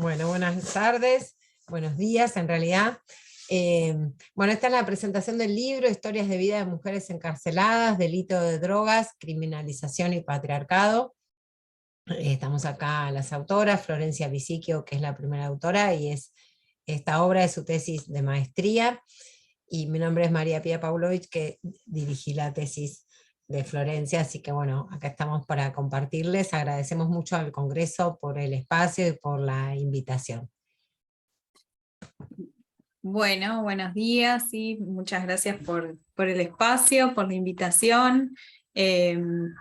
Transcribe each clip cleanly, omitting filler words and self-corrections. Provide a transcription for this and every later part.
Bueno, buenas tardes, buenos días en realidad. Bueno, esta es la presentación del libro Historias de vida de mujeres encarceladas, delito de drogas, criminalización y patriarcado. Estamos acá las autoras, Florencia Bisichio, que es la primera autora, y esta obra es su tesis de maestría, y mi nombre es María Pía Pavlovich, que dirigí la tesis de Florencia, así que bueno, acá estamos para compartirles. Agradecemos mucho al Congreso por el espacio y por la invitación. Bueno, buenos días y muchas gracias por el espacio, por la invitación.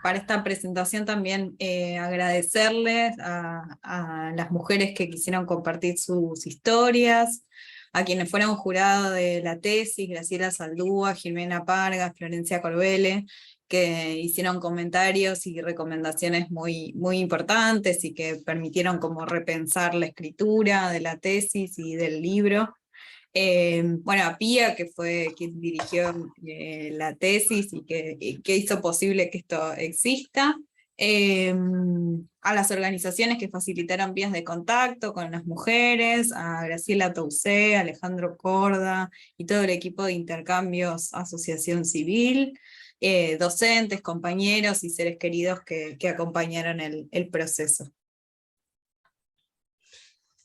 Para esta presentación también agradecerles a las mujeres que quisieron compartir sus historias, a quienes fueron jurados de la tesis, Graciela Saldúa, Jimena Parga, Florencia Corbele, que hicieron comentarios y recomendaciones muy, muy importantes y que permitieron como repensar la escritura de la tesis y del libro. Bueno, a Pía, que fue quien dirigió la tesis y que hizo posible que esto exista, a las organizaciones que facilitaron vías de contacto con las mujeres, a Graciela Tousé, Alejandro Corda y todo el equipo de intercambios Asociación Civil, docentes, compañeros y seres queridos que acompañaron el proceso.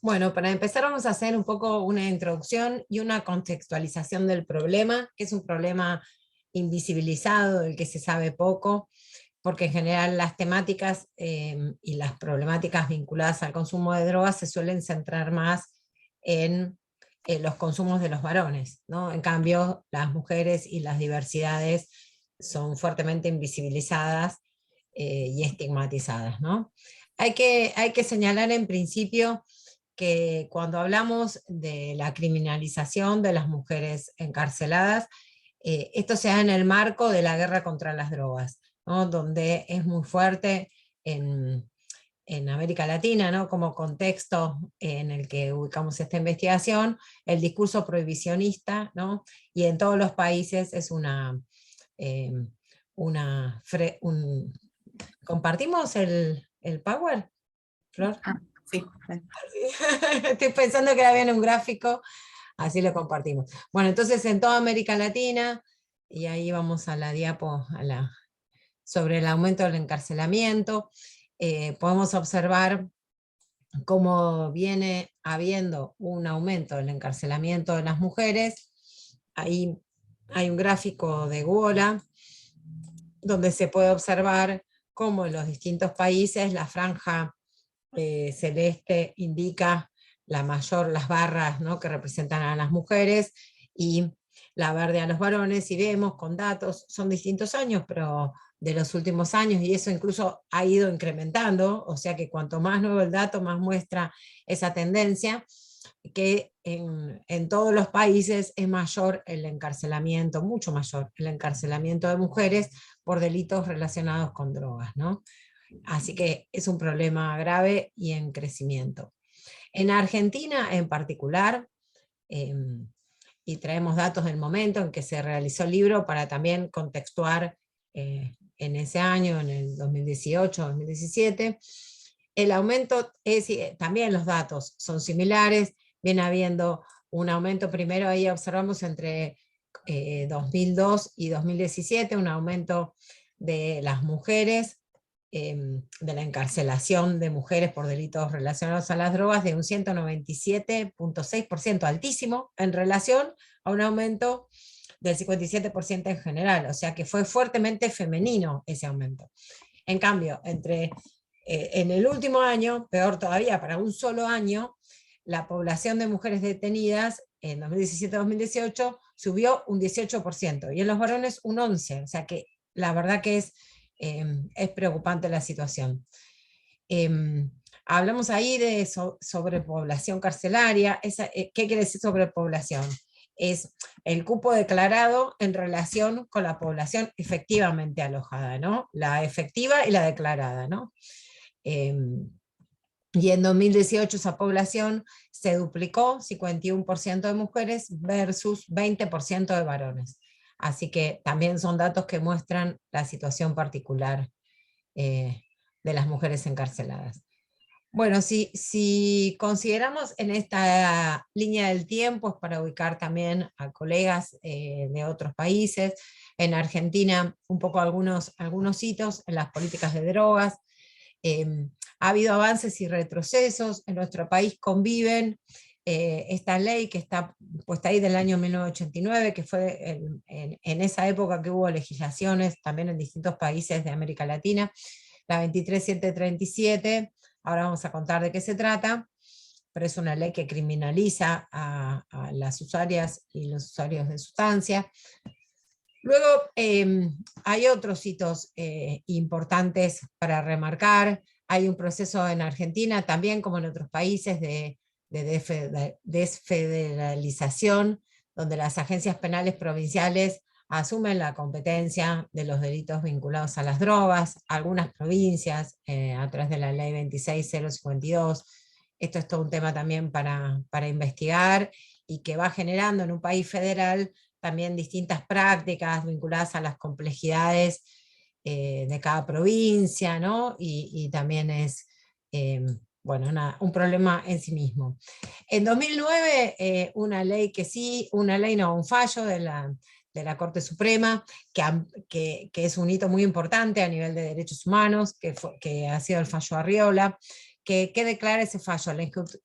Bueno, para empezar vamos a hacer un poco una introducción y una contextualización del problema, que es un problema invisibilizado, del que se sabe poco, porque en general las temáticas y las problemáticas vinculadas al consumo de drogas se suelen centrar más en los consumos de los varones, ¿no? En cambio, las mujeres y las diversidades son fuertemente invisibilizadas y estigmatizadas, ¿no? Hay que señalar en principio que cuando hablamos de la criminalización de las mujeres encarceladas, esto se da en el marco de la guerra contra las drogas, ¿no? Donde es muy fuerte en América Latina, ¿no? Como contexto en el que ubicamos esta investigación, el discurso prohibicionista, ¿no? Y en todos los países es ¿compartimos el Power, Flor? Sí. Estoy pensando que era bien un gráfico, así lo compartimos. Bueno, entonces en toda América Latina, y ahí vamos a la diapo, sobre el aumento del encarcelamiento, podemos observar cómo viene habiendo un aumento del encarcelamiento de las mujeres. Ahí hay un gráfico de Gola, donde se puede observar cómo en los distintos países la franja celeste indica las barras, ¿no?, que representan a las mujeres, y la verde a los varones, y vemos con datos, son distintos años, pero de los últimos años, y eso incluso ha ido incrementando, o sea que cuanto más nuevo el dato, más muestra esa tendencia, que en todos los países es mayor el encarcelamiento, mucho mayor el encarcelamiento de mujeres por delitos relacionados con drogas, ¿no? Así que es un problema grave y en crecimiento. En Argentina en particular, y traemos datos del momento en que se realizó el libro para también contextuar en ese año, en el 2018-2017, el aumento también los datos son similares, viene habiendo un aumento, primero ahí observamos entre 2002 y 2017, un aumento de las mujeres, de la encarcelación de mujeres por delitos relacionados a las drogas, de un 197.6%, altísimo, en relación a un aumento del 57% en general, o sea que fue fuertemente femenino ese aumento. En cambio, en el último año, peor todavía, para un solo año, la población de mujeres detenidas en 2017-2018 subió un 18%, y en los varones un 11%, o sea que la verdad que es preocupante la situación. Hablamos ahí de sobrepoblación carcelaria. ¿Qué quiere decir sobrepoblación? Es el cupo declarado en relación con la población efectivamente alojada, ¿no? La efectiva y la declarada, ¿no? Y en 2018 esa población se duplicó, 51% de mujeres versus 20% de varones. Así que también son datos que muestran la situación particular de las mujeres encarceladas. Bueno, si consideramos en esta línea del tiempo, es para ubicar también a colegas de otros países. En Argentina, un poco algunos hitos en las políticas de drogas. Ha habido avances y retrocesos. En nuestro país conviven esta ley que está puesta ahí del año 1989, que fue en esa época que hubo legislaciones también en distintos países de América Latina, la 23737. Ahora vamos a contar de qué se trata, pero es una ley que criminaliza a las usuarias y los usuarios de sustancia. Luego hay otros hitos importantes para remarcar. Hay un proceso en Argentina, también como en otros países, de desfederalización, donde las agencias penales provinciales asumen la competencia de los delitos vinculados a las drogas, algunas provincias, a través de la ley 26052. Esto es todo un tema también para investigar, y que va generando en un país federal también distintas prácticas vinculadas a las complejidades de cada provincia, ¿no? Y también es bueno, un problema en sí mismo. En 2009, un fallo de la Corte Suprema, que es un hito muy importante a nivel de derechos humanos, que ha sido el fallo Arriola, que declara ese fallo,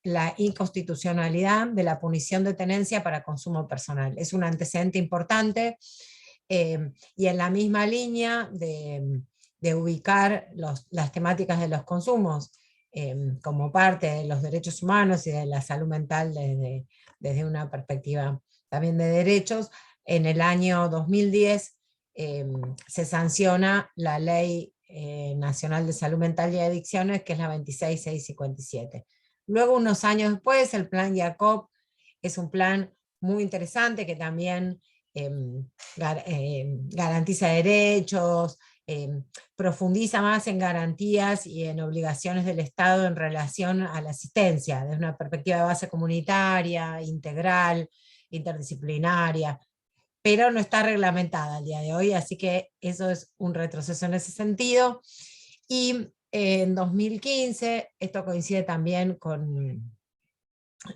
la inconstitucionalidad de la punición de tenencia para consumo personal. Es un antecedente importante, y en la misma línea de ubicar las temáticas de los consumos como parte de los derechos humanos y de la salud mental desde una perspectiva también de derechos. En el año 2010 se sanciona la Ley Nacional de Salud Mental y Adicciones, que es la 26657. Luego, unos años después, el Plan Jacob es un plan muy interesante que también garantiza derechos, profundiza más en garantías y en obligaciones del Estado en relación a la asistencia, desde una perspectiva de base comunitaria, integral, interdisciplinaria, pero no está reglamentada al día de hoy, así que eso es un retroceso en ese sentido. Y en 2015, esto coincide también con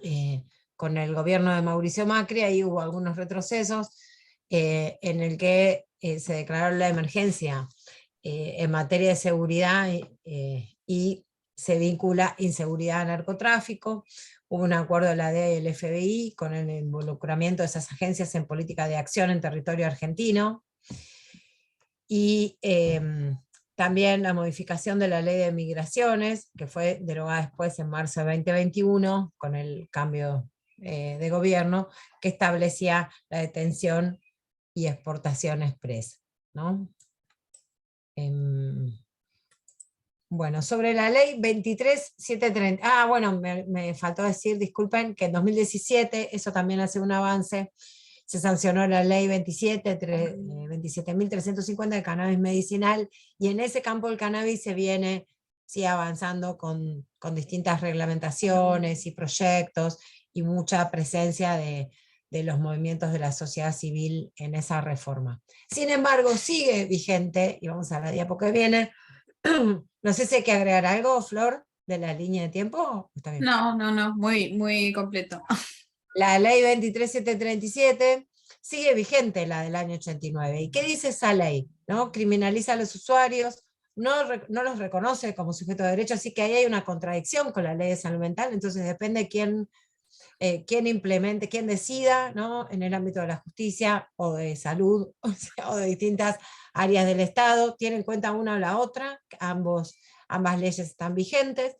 el gobierno de Mauricio Macri, ahí hubo algunos retrocesos, en el que se declaró la emergencia en materia de seguridad, y se vincula inseguridad a narcotráfico. Hubo un acuerdo de la DEA y el FBI con el involucramiento de esas agencias en política de acción en territorio argentino, y también la modificación de la ley de migraciones, que fue derogada después en marzo de 2021 con el cambio de gobierno, que establecía la detención y exportación expresa, ¿no? Bueno, sobre la ley 23730, bueno, me faltó decir, disculpen, que en 2017, eso también hace un avance, se sancionó la ley 27.350 de cannabis medicinal, y en ese campo del cannabis se viene avanzando con distintas reglamentaciones y proyectos, y mucha presencia de los movimientos de la sociedad civil en esa reforma. Sin embargo, sigue vigente, y vamos a la diapo que viene. No sé si hay que agregar algo, Flor, de la línea de tiempo. ¿Está bien? No, muy, muy completo. La ley 23737 sigue vigente, la del año 89. ¿Y qué dice esa ley? ¿No? Criminaliza a los usuarios, no los reconoce como sujeto de derecho, así que ahí hay una contradicción con la ley de salud mental. Entonces depende quién implemente, quién decida, ¿no? En el ámbito de la justicia o de salud, o de distintas áreas del Estado, tiene en cuenta una o la otra, ambas leyes están vigentes.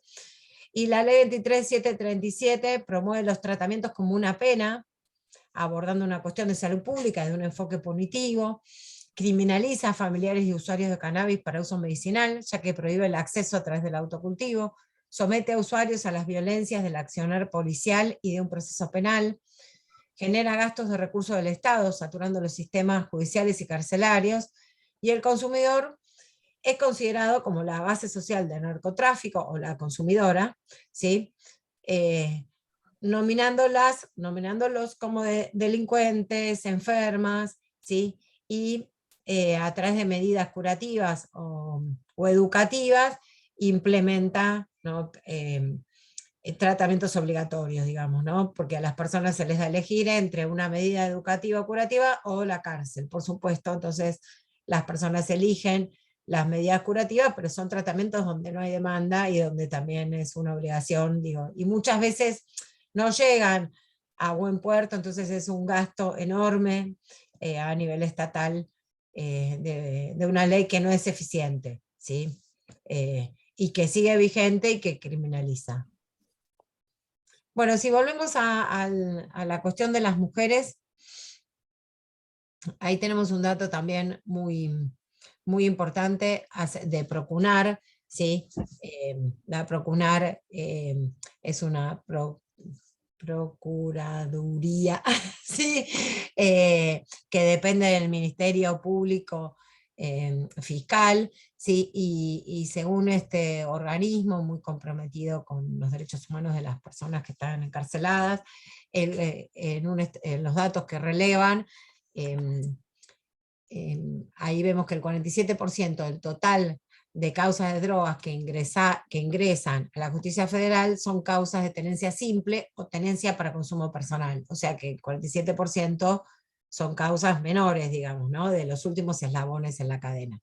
Y la ley 23737 promueve los tratamientos como una pena, abordando una cuestión de salud pública desde un enfoque punitivo, criminaliza a familiares y usuarios de cannabis para uso medicinal, ya que prohíbe el acceso a través del autocultivo, somete a usuarios a las violencias del accionar policial y de un proceso penal, genera gastos de recursos del Estado, saturando los sistemas judiciales y carcelarios, y el consumidor es considerado como la base social del narcotráfico, o la consumidora, ¿sí? Nominándolos como delincuentes, enfermas, ¿sí? Y a través de medidas curativas o educativas, implementa ¿no? Tratamientos obligatorios, digamos, ¿no? Porque a las personas se les da elegir entre una medida educativa o curativa o la cárcel, por supuesto. Entonces las personas eligen las medidas curativas, pero son tratamientos donde no hay demanda y donde también es una obligación, digo, y muchas veces no llegan a buen puerto, entonces es un gasto enorme a nivel estatal de una ley que no es eficiente, ¿sí? Y que sigue vigente y que criminaliza. Bueno, si volvemos a la cuestión de las mujeres, ahí tenemos un dato también muy importante de Procunar, ¿sí? La Procunar es una procuraduría, ¿sí? Que depende del Ministerio Público Fiscal, ¿sí? Y según este organismo muy comprometido con los derechos humanos de las personas que están encarceladas, en los datos que relevan, ahí vemos que el 47% del total de causas de drogas que ingresan a la justicia federal son causas de tenencia simple o tenencia para consumo personal. O sea que el 47% son causas menores, digamos, ¿no? De los últimos eslabones en la cadena.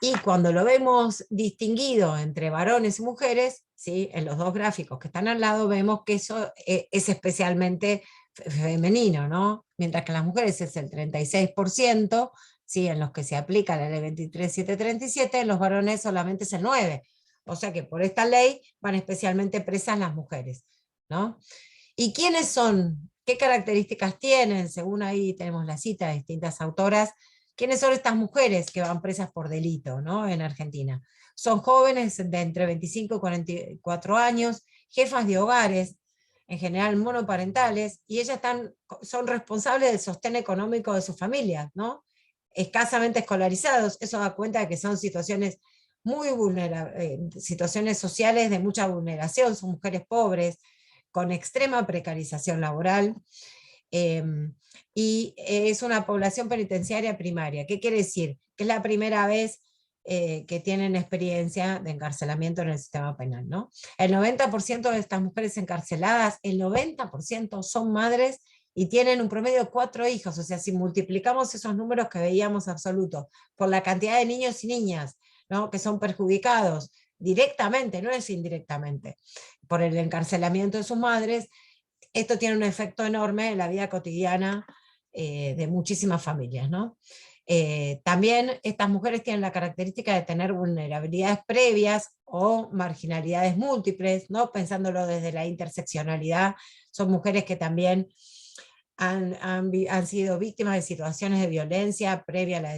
Y cuando lo vemos distinguido entre varones y mujeres, ¿sí? En los dos gráficos que están al lado vemos que eso es especialmente femenino, ¿no? Mientras que en las mujeres es el 36%, ¿sí? En los que se aplica la ley 23737, en los varones solamente es el 9%. O sea que por esta ley van especialmente presas las mujeres, ¿no? ¿Y quiénes son? ¿Qué características tienen? Según ahí tenemos la cita de distintas autoras. ¿Quiénes son estas mujeres que van presas por delito, ¿no? En Argentina? Son jóvenes de entre 25 y 44 años, jefas de hogares, en general monoparentales, y ellas son responsables del sostén económico de sus familias, ¿no? Escasamente escolarizados, eso da cuenta de que son situaciones muy vulnerables, situaciones sociales de mucha vulneración, son mujeres pobres, con extrema precarización laboral, y es una población penitenciaria primaria. ¿Qué quiere decir? Que es la primera vez que tienen experiencia de encarcelamiento en el sistema penal, ¿no? El 90% de estas mujeres encarceladas, el 90% son madres y tienen un promedio de 4 hijos, o sea, si multiplicamos esos números que veíamos absolutos por la cantidad de niños y niñas, ¿no? Que son perjudicados directamente, no es indirectamente, por el encarcelamiento de sus madres, esto tiene un efecto enorme en la vida cotidiana de muchísimas familias, ¿no? También estas mujeres tienen la característica de tener vulnerabilidades previas o marginalidades múltiples, ¿no? Pensándolo desde la interseccionalidad, son mujeres que también han sido víctimas de situaciones de violencia previa a la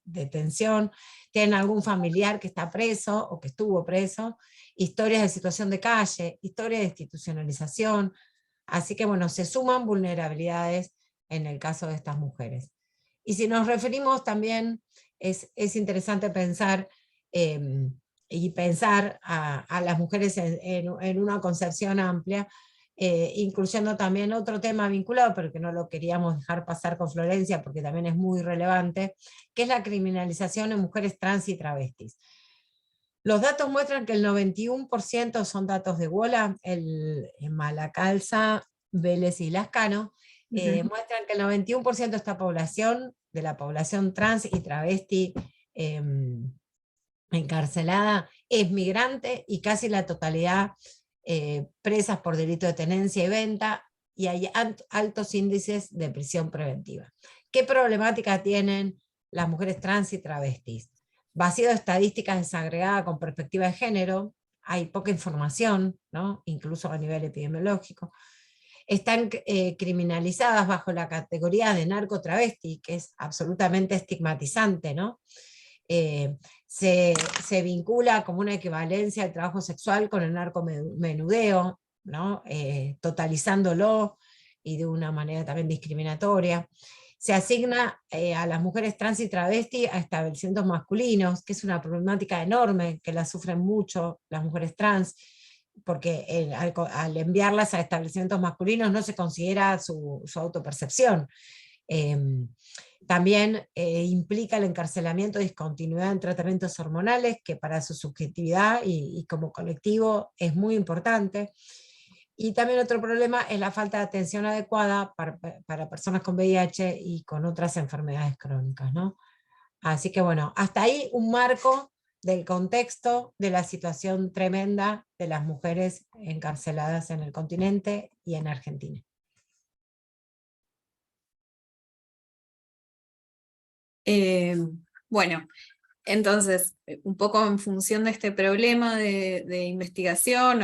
detención, tienen algún familiar que está preso o que estuvo preso, historias de situación de calle, historias de institucionalización, así que bueno, se suman vulnerabilidades en el caso de estas mujeres. Y si nos referimos también, es interesante pensar y pensar a las mujeres en una concepción amplia, incluyendo también otro tema vinculado, pero que no lo queríamos dejar pasar con Florencia porque también es muy relevante, que es la criminalización en mujeres trans y travestis. Los datos muestran que el 91% son datos de Wola, en Malacalza, Vélez y Lascano, muestran que el 91% de esta población, de la población trans y travesti encarcelada, es migrante y casi la totalidad presas por delito de tenencia y venta, y hay altos índices de prisión preventiva. ¿Qué problemática tienen las mujeres trans y travestis? Vacío de estadísticas desagregadas con perspectiva de género, hay poca información, ¿no? Incluso a nivel epidemiológico. Están criminalizadas bajo la categoría de narcotravesti, que es absolutamente estigmatizante, ¿no? Se vincula como una equivalencia al trabajo sexual con el narcomenudeo, ¿no? Totalizándolo y de una manera también discriminatoria. Se asigna a las mujeres trans y travesti a establecimientos masculinos, que es una problemática enorme, que la sufren mucho las mujeres trans, porque al enviarlas a establecimientos masculinos no se considera su autopercepción. También implica el encarcelamiento y discontinuidad en tratamientos hormonales, que para su subjetividad y como colectivo es muy importante. Y también otro problema es la falta de atención adecuada para personas con VIH y con otras enfermedades crónicas, ¿no? Así que bueno, hasta ahí un marco del contexto de la situación tremenda de las mujeres encarceladas en el continente y en Argentina. Bueno, entonces, un poco en función de este problema de investigación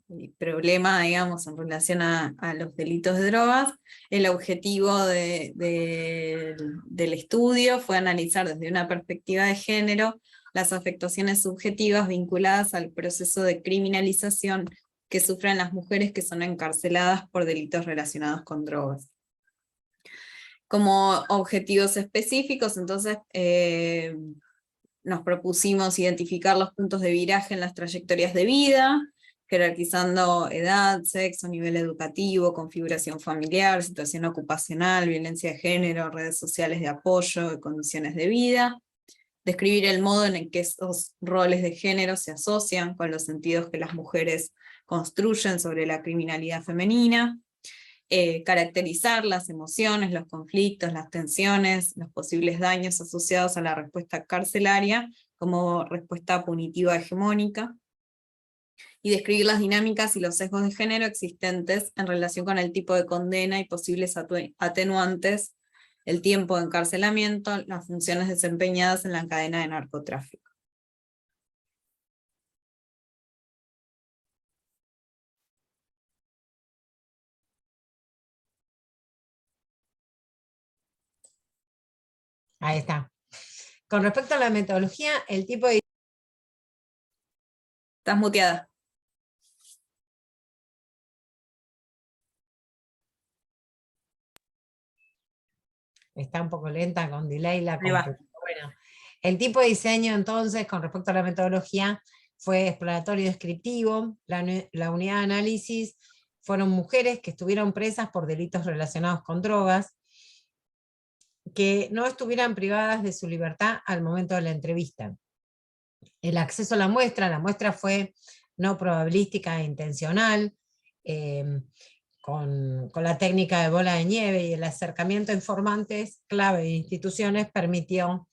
y problema, digamos, en relación a los delitos de drogas, el objetivo del estudio fue analizar desde una perspectiva de género las afectaciones subjetivas vinculadas al proceso de criminalización que sufren las mujeres que son encarceladas por delitos relacionados con drogas. Como objetivos específicos, entonces, nos propusimos identificar los puntos de viraje en las trayectorias de vida, jerarquizando edad, sexo, nivel educativo, configuración familiar, situación ocupacional, violencia de género, redes sociales de apoyo y condiciones de vida. Describir el modo en el que esos roles de género se asocian con los sentidos que las mujeres construyen sobre la criminalidad femenina. Caracterizar las emociones, los conflictos, las tensiones, los posibles daños asociados a la respuesta carcelaria como respuesta punitiva hegemónica, y describir las dinámicas y los sesgos de género existentes en relación con el tipo de condena y posibles atenuantes, el tiempo de encarcelamiento, las funciones desempeñadas en la cadena de narcotráfico. Ahí está. Con respecto a la metodología, el tipo de... Estás muteada. Está un poco lenta, con delay la Ahí va. computadora. Bueno, el tipo de diseño entonces, con respecto a la metodología, fue exploratorio y descriptivo. La unidad de análisis fueron mujeres que estuvieron presas por delitos relacionados con drogas, que no estuvieran privadas de su libertad al momento de la entrevista. El acceso a la muestra fue no probabilística e intencional, con la técnica de bola de nieve y el acercamiento a informantes clave de instituciones permitió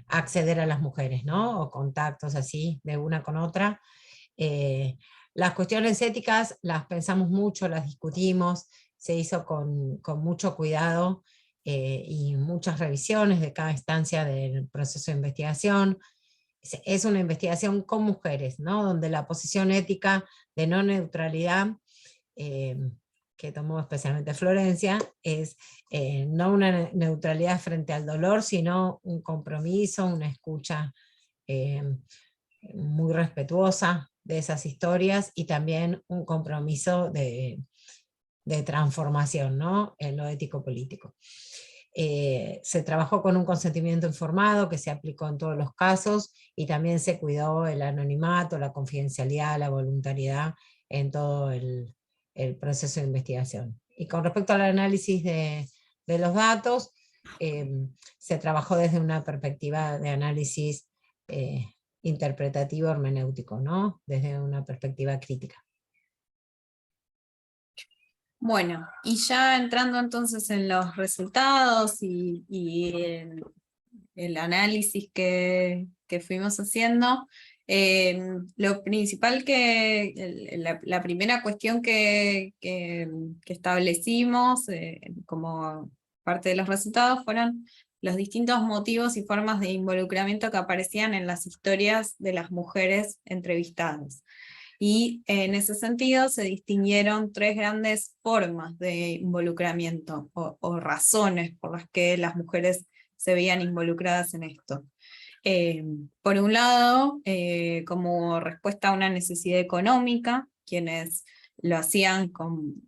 acceder a las mujeres, ¿no? O contactos así de una con otra. Las cuestiones éticas las pensamos mucho, las discutimos, se hizo con mucho cuidado y muchas revisiones de cada instancia del proceso de investigación. Es una investigación con mujeres, ¿no? Donde la posición ética de no neutralidad que tomó especialmente Florencia, es no una neutralidad frente al dolor, sino un compromiso, una escucha muy respetuosa de esas historias y también un compromiso de transformación, ¿no? En lo ético-político. Se trabajó con un consentimiento informado que se aplicó en todos los casos y también se cuidó el anonimato, la confidencialidad, la voluntariedad en todo el proceso de investigación. Y con respecto al análisis de los datos, se trabajó desde una perspectiva de análisis interpretativo hermenéutico, ¿no? Desde una perspectiva crítica. Bueno, y ya entrando entonces en los resultados y en el análisis que fuimos haciendo, lo principal la primera cuestión que establecimos como parte de los resultados fueron los distintos motivos y formas de involucramiento que aparecían en las historias de las mujeres entrevistadas. Y en ese sentido se distinguieron tres grandes formas de involucramiento o razones por las que las mujeres se veían involucradas en esto. Por un lado, como respuesta a una necesidad económica, quienes lo hacían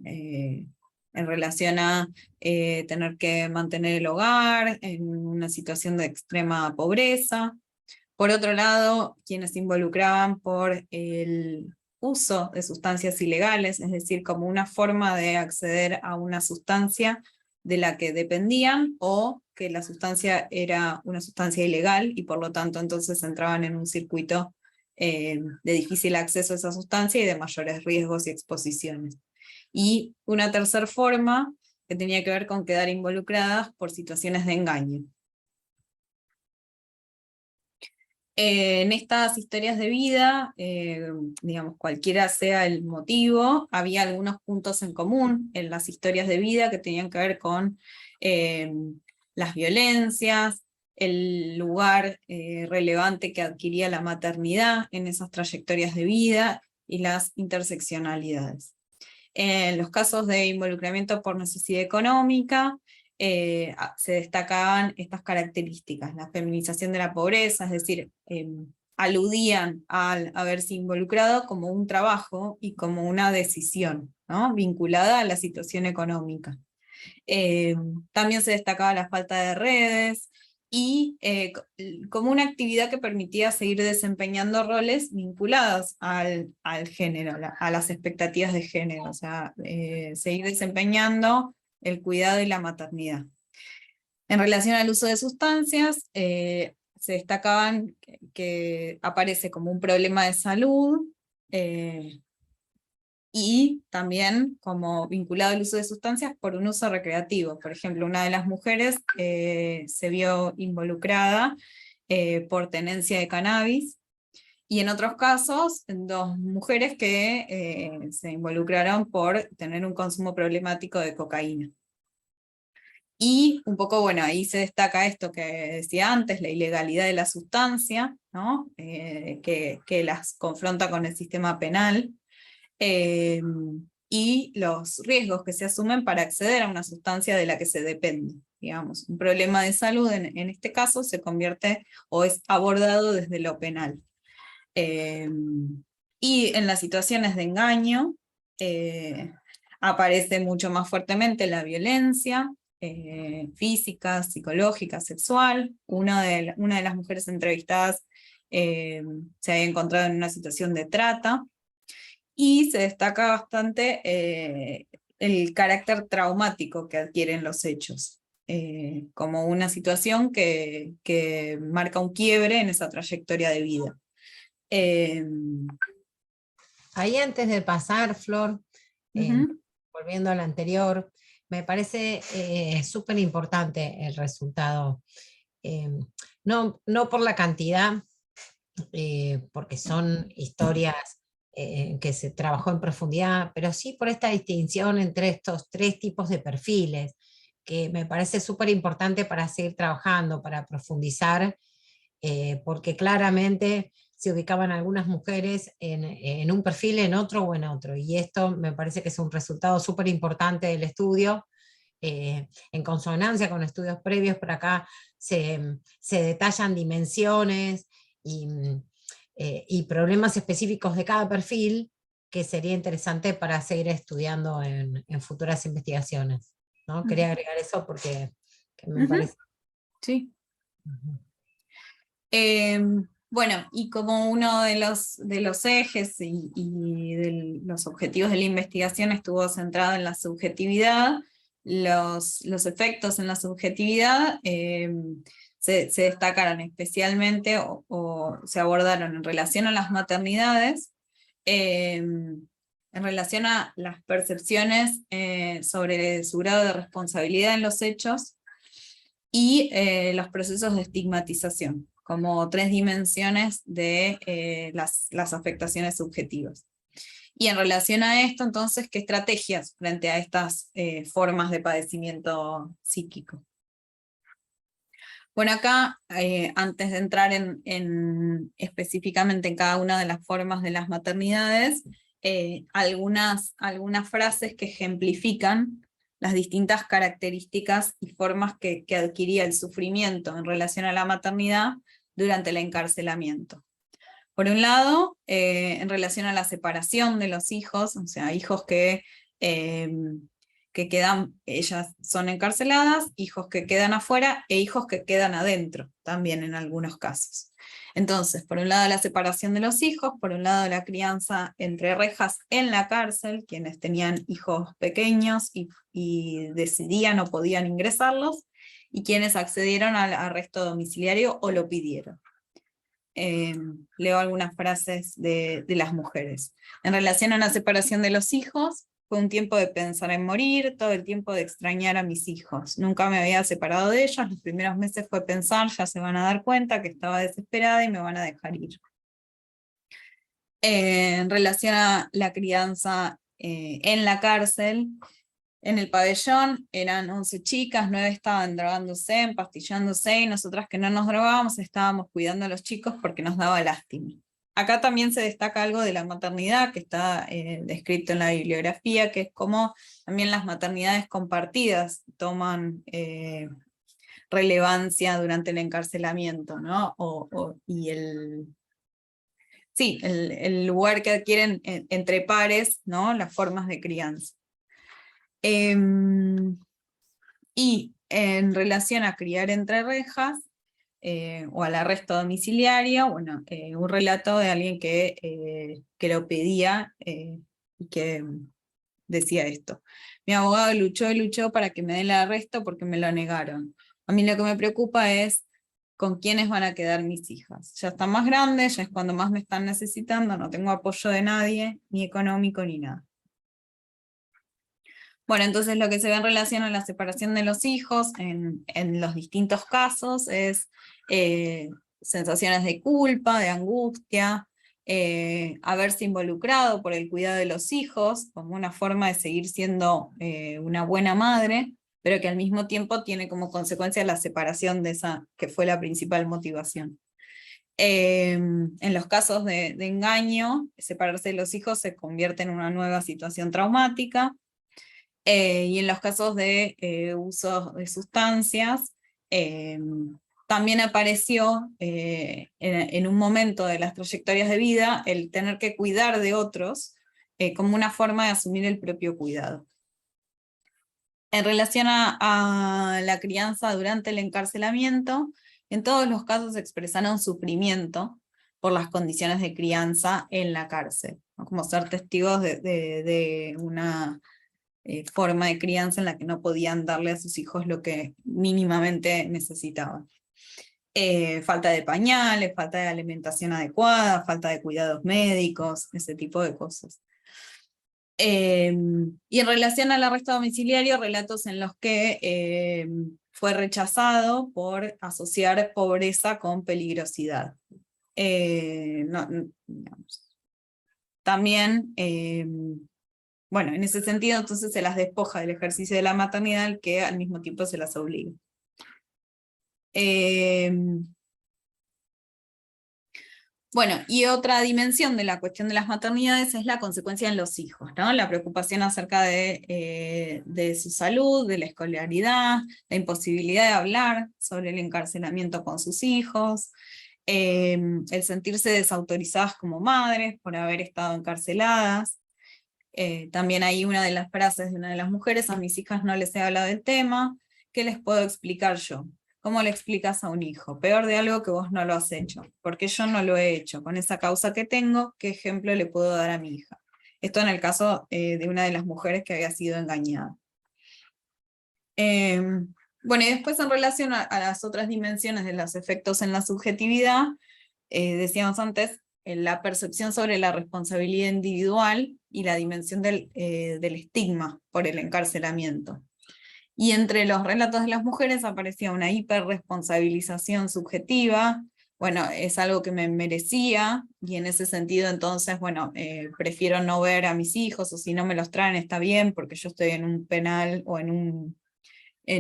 en relación a tener que mantener el hogar en una situación de extrema pobreza. Por otro lado, quienes se involucraban por el uso de sustancias ilegales, es decir, como una forma de acceder a una sustancia de la que dependían, o que la sustancia era una sustancia ilegal y por lo tanto entonces entraban en un circuito de difícil acceso a esa sustancia y de mayores riesgos y exposiciones. Y una tercera forma que tenía que ver con quedar involucradas por situaciones de engaño. En estas historias de vida, digamos, cualquiera sea el motivo, había algunos puntos en común en las historias de vida que tenían que ver con las violencias, el lugar relevante que adquiría la maternidad en esas trayectorias de vida y las interseccionalidades. En los casos de involucramiento por necesidad económica, se destacaban estas características, la feminización de la pobreza, es decir, aludían al haberse involucrado como un trabajo y como una decisión, ¿no?, vinculada a la situación económica. También se destacaba la falta de redes, y como una actividad que permitía seguir desempeñando roles vinculados al género, a las expectativas de género, o sea, seguir desempeñando el cuidado y la maternidad. En relación al uso de sustancias, se destacaban que aparece como un problema de salud, y también como vinculado al uso de sustancias por un uso recreativo. Por ejemplo, una de las mujeres se vio involucrada por tenencia de cannabis, y en otros casos, dos mujeres que se involucraron por tener un consumo problemático de cocaína. Y un poco, bueno, ahí se destaca esto que decía antes, la ilegalidad de la sustancia, ¿no?, que las confronta con el sistema penal, y los riesgos que se asumen para acceder a una sustancia de la que se depende. Digamos, un problema de salud en este caso se convierte o es abordado desde lo penal. Y en las situaciones de engaño aparece mucho más fuertemente la violencia física, psicológica, sexual. Una de las mujeres entrevistadas se había encontrado en una situación de trata, y se destaca bastante el carácter traumático que adquieren los hechos, como una situación que marca un quiebre en esa trayectoria de vida. Ahí antes de pasar, Flor, volviendo a la anterior, me parece súper importante el resultado. No por la cantidad, porque son historias que se trabajó en profundidad, pero sí por esta distinción entre estos tres tipos de perfiles, que me parece súper importante para seguir trabajando, para profundizar, porque claramente se ubicaban algunas mujeres en un perfil, en otro o en otro, y esto me parece que es un resultado súper importante del estudio, en consonancia con estudios previos. Por acá se detallan dimensiones y problemas específicos de cada perfil, que sería interesante para seguir estudiando en futuras investigaciones, ¿no? Quería agregar eso porque que me parece... Sí. Ujú. Bueno, y como uno de los ejes y de los objetivos de la investigación estuvo centrado en la subjetividad, los efectos en la subjetividad se destacaron especialmente o se abordaron en relación a las maternidades, en relación a las percepciones sobre su grado de responsabilidad en los hechos, y los procesos de estigmatización, como tres dimensiones de las afectaciones subjetivas. Y en relación a esto, entonces, ¿qué estrategias frente a estas formas de padecimiento psíquico? Bueno, acá, antes de entrar específicamente en cada una de las formas de las maternidades, algunas frases que ejemplifican las distintas características y formas que adquiría el sufrimiento en relación a la maternidad durante el encarcelamiento. Por un lado, en relación a la separación de los hijos, o sea, hijos que quedan, ellas son encarceladas, hijos que quedan afuera e hijos que quedan adentro, también en algunos casos. Entonces, por un lado la separación de los hijos, por un lado la crianza entre rejas en la cárcel, quienes tenían hijos pequeños y decidían o podían ingresarlos, y quienes accedieron al arresto domiciliario o lo pidieron. Leo algunas frases de las mujeres. En relación a la separación de los hijos, fue un tiempo de pensar en morir, todo el tiempo de extrañar a mis hijos. Nunca me había separado de ellos, los primeros meses fue pensar, ya se van a dar cuenta que estaba desesperada y me van a dejar ir. En relación a la crianza en la cárcel, en el pabellón eran 11 chicas, 9 estaban drogándose, empastillándose, y nosotras que no nos drogábamos estábamos cuidando a los chicos porque nos daba lástima. Acá también se destaca algo de la maternidad, que está descrito en la bibliografía, que es como también las maternidades compartidas toman relevancia durante el encarcelamiento, ¿no? Sí, el lugar que adquieren entre pares, ¿no? Las formas de crianza. Y en relación a criar entre rejas, o al arresto domiciliario, bueno, un relato de alguien que lo pedía y que decía esto. Mi abogado luchó y luchó para que me den el arresto porque me lo negaron. A mí lo que me preocupa es con quiénes van a quedar mis hijas. Ya están más grandes, ya es cuando más me están necesitando, no tengo apoyo de nadie, ni económico ni nada. Bueno, entonces lo que se ve en relación a la separación de los hijos en los distintos casos es sensaciones de culpa, de angustia, haberse involucrado por el cuidado de los hijos como una forma de seguir siendo una buena madre, pero que al mismo tiempo tiene como consecuencia la separación de esa que fue la principal motivación. En los casos de engaño, separarse de los hijos se convierte en una nueva situación traumática. Y en los casos de uso de sustancias, también apareció en un momento de las trayectorias de vida el tener que cuidar de otros como una forma de asumir el propio cuidado. En relación a la crianza durante el encarcelamiento, en todos los casos expresaron sufrimiento por las condiciones de crianza en la cárcel, ¿no? Como ser testigos de una forma de crianza en la que no podían darle a sus hijos lo que mínimamente necesitaban. Falta de pañales, falta de alimentación adecuada, falta de cuidados médicos, ese tipo de cosas. Y en relación al arresto domiciliario, relatos en los que fue rechazado por asociar pobreza con peligrosidad. También bueno, en ese sentido entonces se las despoja del ejercicio de la maternidad, que al mismo tiempo se las obliga. Bueno, y otra dimensión de la cuestión de las maternidades es la consecuencia en los hijos, ¿no? La preocupación acerca de su salud, de la escolaridad, la imposibilidad de hablar sobre el encarcelamiento con sus hijos, el sentirse desautorizadas como madres por haber estado encarceladas. También hay una de las frases de una de las mujeres: a mis hijas no les he hablado del tema, ¿qué les puedo explicar yo? ¿Cómo le explicas a un hijo? Peor de algo que vos no lo has hecho, porque yo no lo he hecho. Con esa causa que tengo, ¿qué ejemplo le puedo dar a mi hija? Esto en el caso de una de las mujeres que había sido engañada. Bueno, y después en relación a las otras dimensiones de los efectos en la subjetividad, decíamos antes, la percepción sobre la responsabilidad individual y la dimensión del estigma por el encarcelamiento. Y entre los relatos de las mujeres aparecía una hiperresponsabilización subjetiva. Bueno, es algo que me merecía, y en ese sentido entonces, bueno, prefiero no ver a mis hijos, o si no me los traen está bien, porque yo estoy en un penal o en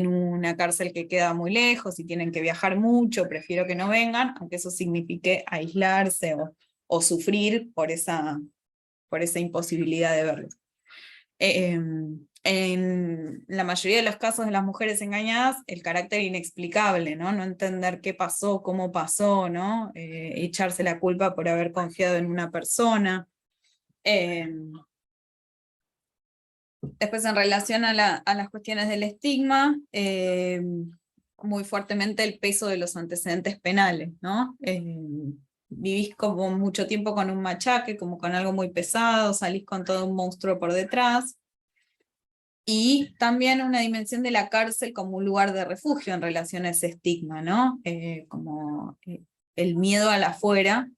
una cárcel que queda muy lejos y tienen que viajar mucho, prefiero que no vengan, aunque eso signifique aislarse o sufrir por esa imposibilidad de verlos. En la mayoría de los casos de las mujeres engañadas, el carácter inexplicable, ¿no? No entender qué pasó, cómo pasó, ¿no? Echarse la culpa por haber confiado en una persona. Después en relación a las cuestiones del estigma, muy fuertemente el peso de los antecedentes penales, ¿no? Vivís como mucho tiempo con un machaque, como con algo muy pesado, salís con todo un monstruo por detrás, y también una dimensión de la cárcel como un lugar de refugio en relación a ese estigma, ¿no? Como el miedo al afuera.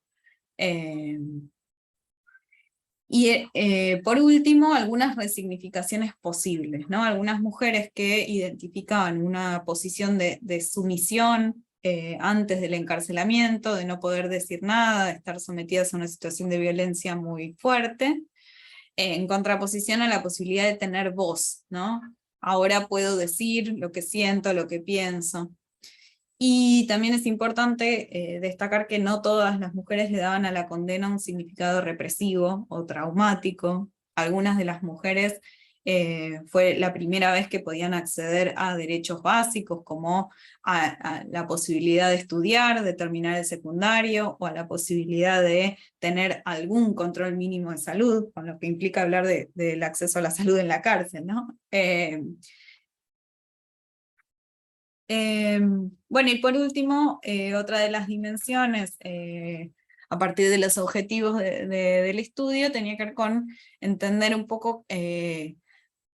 eh, por último, algunas resignificaciones posibles, ¿no? Algunas mujeres que identificaban una posición de sumisión antes del encarcelamiento, de no poder decir nada, de estar sometidas a una situación de violencia muy fuerte, en contraposición a la posibilidad de tener voz, ¿no? Ahora puedo decir lo que siento, lo que pienso. Y también es importante destacar que no todas las mujeres le daban a la condena un significado represivo o traumático. Algunas de las mujeres fue la primera vez que podían acceder a derechos básicos, como a la posibilidad de estudiar, de terminar el secundario, o a la posibilidad de tener algún control mínimo de salud, con lo que implica hablar del acceso a la salud en la cárcel, ¿no? Bueno, y por último, otra de las dimensiones, a partir de los objetivos del estudio, tenía que ver con entender un poco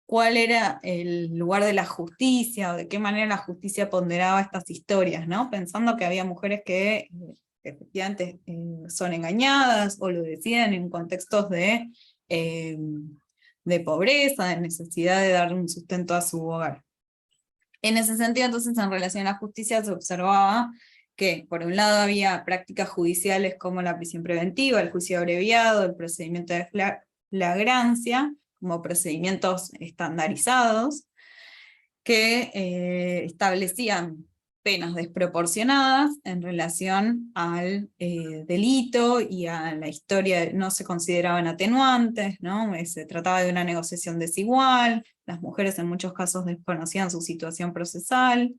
cuál era el lugar de la justicia, o de qué manera la justicia ponderaba estas historias, ¿no? Pensando que había mujeres que efectivamente son engañadas, o lo decían en contextos eh, de pobreza, de necesidad de dar un sustento a su hogar. En ese sentido, entonces, en relación a la justicia, se observaba que, por un lado, había prácticas judiciales como la prisión preventiva, el juicio abreviado, el procedimiento de flagrancia, como procedimientos estandarizados, que establecían penas desproporcionadas en relación al delito y a la historia. No se consideraban atenuantes, ¿no? Se trataba de una negociación desigual, las mujeres en muchos casos desconocían su situación procesal,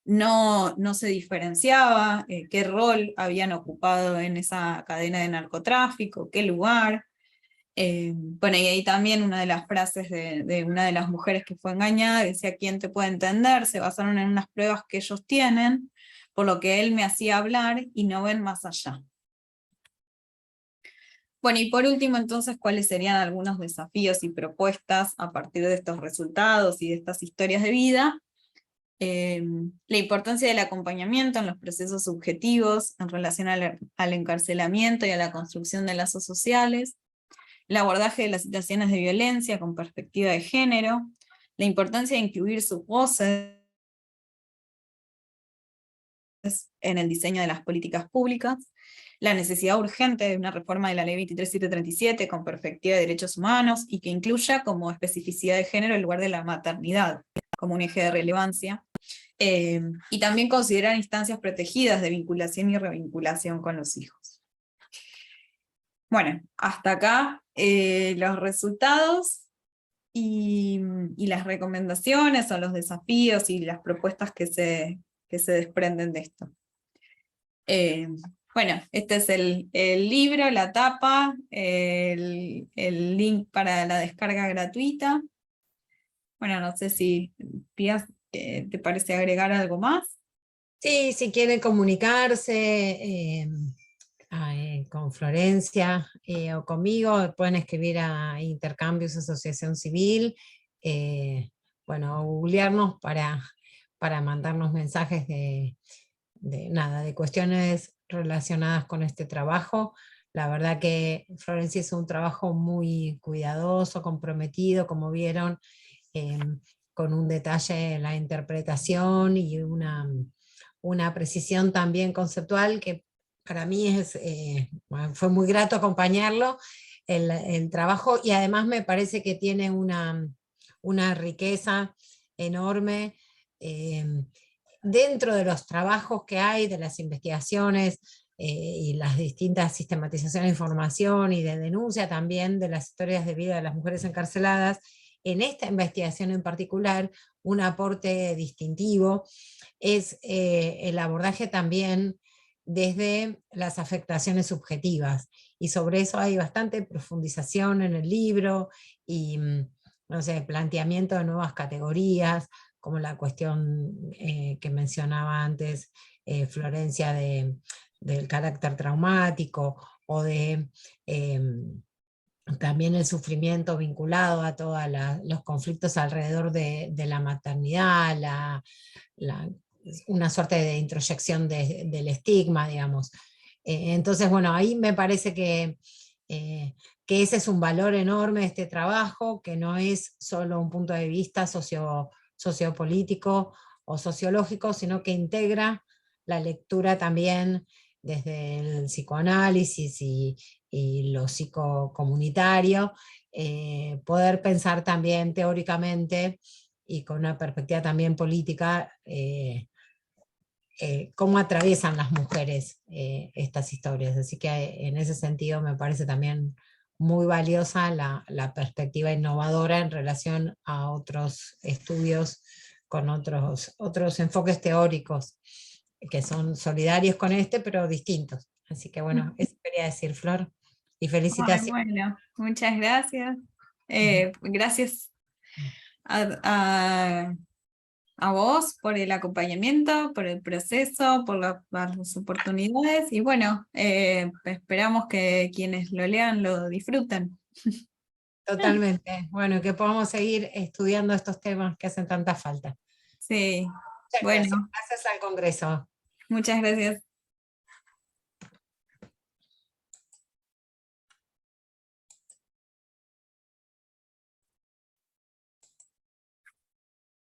no se diferenciaba qué rol habían ocupado en esa cadena de narcotráfico, qué lugar. Bueno, y ahí también una de las frases de una de las mujeres que fue engañada decía: ¿quién te puede entender? Se basaron en unas pruebas que ellos tienen, por lo que él me hacía hablar y no ven más allá. Bueno, y por último, entonces, ¿cuáles serían algunos desafíos y propuestas a partir de estos resultados y de estas historias de vida? La importancia del acompañamiento en los procesos subjetivos en relación al encarcelamiento y a la construcción de lazos sociales, el abordaje de las situaciones de violencia con perspectiva de género, la importancia de incluir sus voces en el diseño de las políticas públicas, la necesidad urgente de una reforma de la ley 23737 con perspectiva de derechos humanos y que incluya como especificidad de género el lugar de la maternidad como un eje de relevancia, y también considerar instancias protegidas de vinculación y revinculación con los hijos. Bueno, hasta acá los resultados y las recomendaciones o los desafíos y las propuestas que se desprenden de esto. Bueno, este es el libro, la tapa, el link para la descarga gratuita. Bueno, no sé si, Pía, ¿te parece agregar algo más? Sí, si quieren comunicarse con Florencia o conmigo, pueden escribir a Intercambios Asociación Civil, bueno, googlearnos para mandarnos mensajes de cuestiones relacionadas con este trabajo. La verdad que Florencia hizo un trabajo muy cuidadoso, comprometido, como vieron, con un detalle en la interpretación y una precisión también conceptual que para mí bueno, fue muy grato acompañarlo, el trabajo, y además me parece que tiene una riqueza enorme dentro de los trabajos que hay, de las investigaciones y las distintas sistematizaciones de información y de denuncia también de las historias de vida de las mujeres encarceladas. En esta investigación en particular, un aporte distintivo es el abordaje también desde las afectaciones subjetivas, y sobre eso hay bastante profundización en el libro y no sé, planteamiento de nuevas categorías, como la cuestión que mencionaba antes Florencia del carácter traumático, o de también el sufrimiento vinculado a todos los conflictos alrededor de la maternidad, una suerte de introyección del estigma, digamos. Entonces, bueno, ahí me parece que ese es un valor enorme de este trabajo, que no es solo un punto de vista sociopolítico o sociológico, sino que integra la lectura también desde el psicoanálisis y lo psicocomunitario, poder pensar también teóricamente y con una perspectiva también política, cómo atraviesan las mujeres estas historias. Así que en ese sentido me parece también muy valiosa la perspectiva innovadora en relación a otros estudios con otros enfoques teóricos que son solidarios con este, pero distintos. Así que bueno, eso quería decir, Flor, y Ay, felicitaciones. bueno, muchas gracias. Gracias a, a- a vos por el acompañamiento, por el proceso, por las oportunidades y bueno, esperamos que quienes lo lean lo disfruten. Totalmente. Bueno, que podamos seguir estudiando estos temas que hacen tanta falta. Sí, Muchas gracias. bueno, Gracias al Congreso. muchas gracias.